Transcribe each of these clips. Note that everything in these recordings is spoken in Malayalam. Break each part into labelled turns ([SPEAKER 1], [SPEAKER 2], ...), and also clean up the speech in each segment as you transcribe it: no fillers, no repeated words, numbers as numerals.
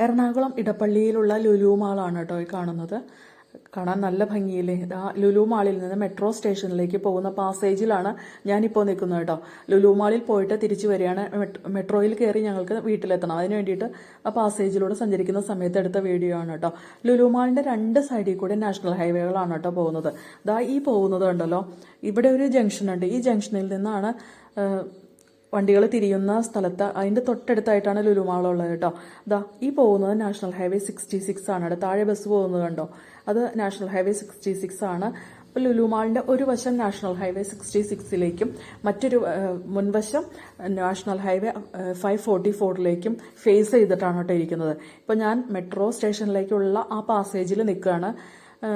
[SPEAKER 1] എറണാകുളം ഇടപ്പള്ളിയിലുള്ള ലുലു മാളാണ് കേട്ടോ ഈ കാണുന്നത്. കാണാൻ നല്ല ഭംഗിയില്ലേ. ആ ലുലു മാളിൽ നിന്ന് മെട്രോ സ്റ്റേഷനിലേക്ക് പോകുന്ന പാസേജിലാണ് ഞാനിപ്പോൾ നിൽക്കുന്നത് കേട്ടോ. ലുലു മാളിൽ പോയിട്ട് തിരിച്ചു വരികയാണ്. മെട്രോയിൽ കയറി ഞങ്ങൾക്ക് വീട്ടിലെത്തണം. അതിന് വേണ്ടിയിട്ട് ആ പാസേജിലൂടെ സഞ്ചരിക്കുന്ന സമയത്ത് എടുത്ത വീഡിയോ ആണ് കേട്ടോ. ലുലു മാളിൻ്റെ രണ്ട് സൈഡിൽ കൂടെ നാഷണൽ ഹൈവേകളാണ് കേട്ടോ പോകുന്നത്. ഈ പോകുന്നത് ഉണ്ടല്ലോ, ഇവിടെ ഒരു ജംഗ്ഷൻ ഉണ്ട്. ഈ ജംഗ്ഷനിൽ നിന്നാണ് വണ്ടികൾ തിരിയുന്ന സ്ഥലത്ത് അതിൻ്റെ തൊട്ടടുത്തായിട്ടാണ് ലുലു മാളുള്ളത് കേട്ടോ. ഈ പോകുന്നത് നാഷണൽ ഹൈവേ 66 ആണ്. അവിടെ താഴെ ബസ് പോകുന്നത് കണ്ടോ, അത് നാഷണൽ ഹൈവേ 66 ആണ്. അപ്പോൾ ലുലു മാളിൻ്റെ ഒരു വശം നാഷണൽ ഹൈവേ 66ലേക്കും മറ്റൊരു മുൻവശം നാഷണൽ ഹൈവേ 544ലേക്കും ഫേസ് ചെയ്തിട്ടാണ് കേട്ടോ ഇരിക്കുന്നത്. ഇപ്പോൾ ഞാൻ മെട്രോ സ്റ്റേഷനിലേക്കുള്ള ആ പാസേജിൽ നിൽക്കുകയാണ്.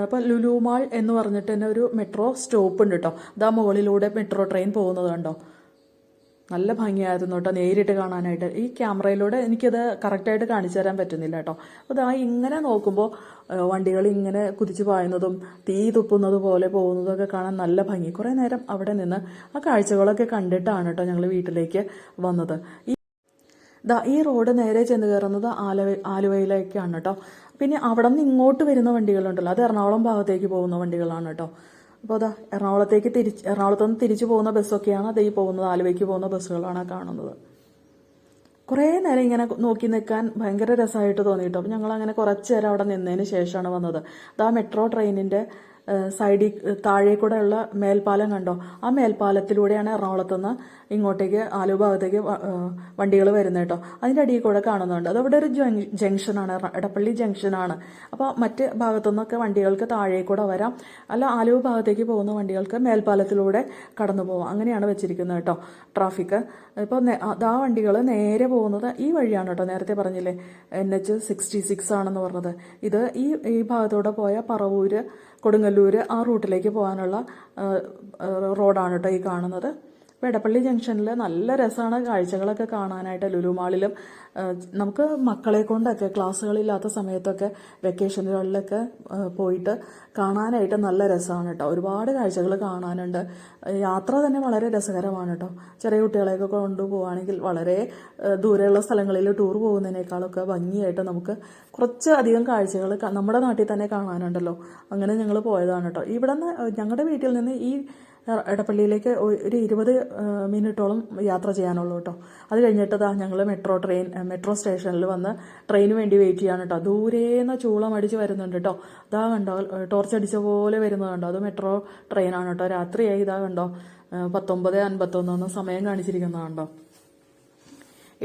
[SPEAKER 1] അപ്പോൾ ലുലു മാൾ എന്ന് പറഞ്ഞിട്ട് തന്നെ ഒരു മെട്രോ സ്റ്റോപ്പ് ഉണ്ട് കേട്ടോ. മുകളിലൂടെ മെട്രോ ട്രെയിൻ പോകുന്നത് കണ്ടോ. നല്ല ഭംഗിയായിരുന്നു കേട്ടോ നേരിട്ട് കാണാനായിട്ട്. ഈ ക്യാമറയിലൂടെ എനിക്കത് കറക്റ്റായിട്ട് കാണിച്ചു തരാൻ പറ്റുന്നില്ല കേട്ടോ. അപ്പോൾ ഇങ്ങനെ നോക്കുമ്പോൾ വണ്ടികൾ ഇങ്ങനെ കുതിച്ചു പായുന്നതും തീ തുപ്പുന്നത് പോലെ പോകുന്നതൊക്കെ കാണാൻ നല്ല ഭംഗി. കുറേ നേരം അവിടെ നിന്ന് ആ കാഴ്ചകളൊക്കെ കണ്ടിട്ടാണ് കേട്ടോ ഞങ്ങൾ വീട്ടിലേക്ക് വന്നത്. ഈ റോഡ് നേരെ ചെന്ന് കയറുന്നത് ആലുവയിലേക്കാണ് കേട്ടോ. പിന്നെ അവിടെ നിന്ന് ഇങ്ങോട്ട് വരുന്ന വണ്ടികളുണ്ടല്ലോ, അത് എറണാകുളം ഭാഗത്തേക്ക് പോകുന്ന വണ്ടികളാണ് കേട്ടോ. അപ്പോൾ എറണാകുളത്ത് നിന്ന് തിരിച്ചു പോകുന്ന ബസ്സൊക്കെയാണ് ഈ പോകുന്നത്. ആലുവയ്ക്ക് പോകുന്ന ബസ്സുകളാണ് കാണുന്നത്. കുറേ നേരം ഇങ്ങനെ നോക്കി നിൽക്കാൻ ഭയങ്കര രസമായിട്ട് തോന്നി കേട്ടോ. അപ്പോൾ ഞങ്ങളങ്ങനെ കുറച്ച് നേരം അവിടെ നിന്നതിന് ശേഷമാണ് വന്നത്. മെട്രോ ട്രെയിനിൻ്റെ സൈഡിൽ താഴെ കൂടെ ഉള്ള മേൽപ്പാലം കണ്ടോ, ആ മേൽപ്പാലത്തിലൂടെയാണ് എറണാകുളത്തുനിന്ന് ഇങ്ങോട്ടേക്ക് ആലുവ ഭാഗത്തേക്ക് വണ്ടികൾ വരുന്നത് കേട്ടോ. അതിൻ്റെ അടിയിൽ കൂടെ കാണുന്നുണ്ട്. അതവിടെ ഒരു ജംഗ്ഷനാണ്, ഇടപ്പള്ളി ജംഗ്ഷനാണ്. അപ്പോൾ മറ്റ് ഭാഗത്തുനിന്നൊക്കെ വണ്ടികൾക്ക് താഴെ കൂടെ വരാം, അല്ല ആലുവ ഭാഗത്തേക്ക് പോകുന്ന വണ്ടികൾക്ക് മേൽപ്പാലത്തിലൂടെ കടന്നു പോവാം. അങ്ങനെയാണ് വെച്ചിരിക്കുന്നത് കേട്ടോ ട്രാഫിക്. ഇപ്പോൾ വണ്ടികൾ നേരെ പോകുന്നത് ഈ വഴിയാണ് കേട്ടോ. നേരത്തെ പറഞ്ഞില്ലേ NH66 ആണെന്ന് പറഞ്ഞത്. ഇത് ഈ ഭാഗത്തൂടെ പോയ പറവൂര്, കൊടുങ്ങല്ലൂർ ആ റൂട്ടിലേക്ക് പോകാനുള്ള റോഡാണ് കേട്ടോ ഈ കാണുന്നത്. അപ്പോൾ എടപ്പള്ളി ജംഗ്ഷനിൽ നല്ല രസമാണ് കാഴ്ചകളൊക്കെ കാണാനായിട്ട്. ലുലു മാളിലും നമുക്ക് മക്കളെ കൊണ്ടൊക്കെ ക്ലാസ്സുകളില്ലാത്ത സമയത്തൊക്കെ വെക്കേഷനുകളിലൊക്കെ പോയിട്ട് കാണാനായിട്ട് നല്ല രസമാണ് കേട്ടോ. ഒരുപാട് കാഴ്ചകൾ കാണാനുണ്ട്. യാത്ര തന്നെ വളരെ രസകരമാണ് കേട്ടോ. ചെറിയ കുട്ടികളെയൊക്കെ കൊണ്ടുപോവുകയാണെങ്കിൽ വളരെ ദൂരെയുള്ള സ്ഥലങ്ങളിൽ ടൂർ പോകുന്നതിനേക്കാളൊക്കെ ഭംഗിയായിട്ട് നമുക്ക് കുറച്ച് അധികം കാഴ്ചകൾ നമ്മുടെ നാട്ടിൽ തന്നെ കാണാനുണ്ടല്ലോ. അങ്ങനെ ഞങ്ങൾ പോയതാണ് കേട്ടോ. ഇവിടെ നിന്ന് ഞങ്ങളുടെ വീട്ടിൽ നിന്ന് ഈ എടപ്പള്ളിയിലേക്ക് ഒരു 20 മിനിറ്റോളം യാത്ര ചെയ്യാനുള്ളൂ കേട്ടോ. അത് കഴിഞ്ഞിട്ട് ഞങ്ങൾ മെട്രോ സ്റ്റേഷനിൽ വന്ന് ട്രെയിന് വേണ്ടി വെയിറ്റ് ചെയ്യാണ് കേട്ടോ. ദൂരേന്ന് ചൂളം അടിച്ച് വരുന്നുണ്ട് കേട്ടോ. കണ്ടോ, ടോർച്ച് അടിച്ച പോലെ വരുന്നത് കണ്ടോ, അത് മെട്രോ ട്രെയിനാണ് കേട്ടോ. രാത്രിയായി കണ്ടോ 19:51 സമയം കാണിച്ചിരിക്കുന്നതുണ്ടോ.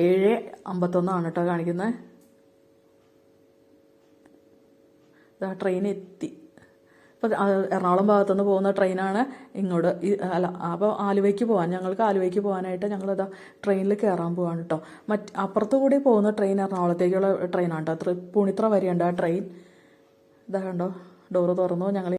[SPEAKER 1] 7:51 കേട്ടോ കാണിക്കുന്നത്. ട്രെയിൻ എത്തി. ഇപ്പോൾ എറണാകുളം ഭാഗത്തുനിന്ന് പോകുന്ന ട്രെയിനാണ് ഇങ്ങോട്ട്. അപ്പോൾ ഞങ്ങൾക്ക് ആലുവയ്ക്ക് പോകാനായിട്ട് ഞങ്ങളിതാ ട്രെയിനിൽ കയറാൻ പോവാണ് കേട്ടോ. അപ്പുറത്തു കൂടി പോകുന്ന ട്രെയിൻ എറണാകുളത്തേക്കുള്ള ട്രെയിനാണ് കേട്ടോ. പൂണിത്ര വരെയുണ്ട് ആ ട്രെയിൻ. കണ്ടോ, ഡോറ് തുറന്നു. ഞങ്ങൾ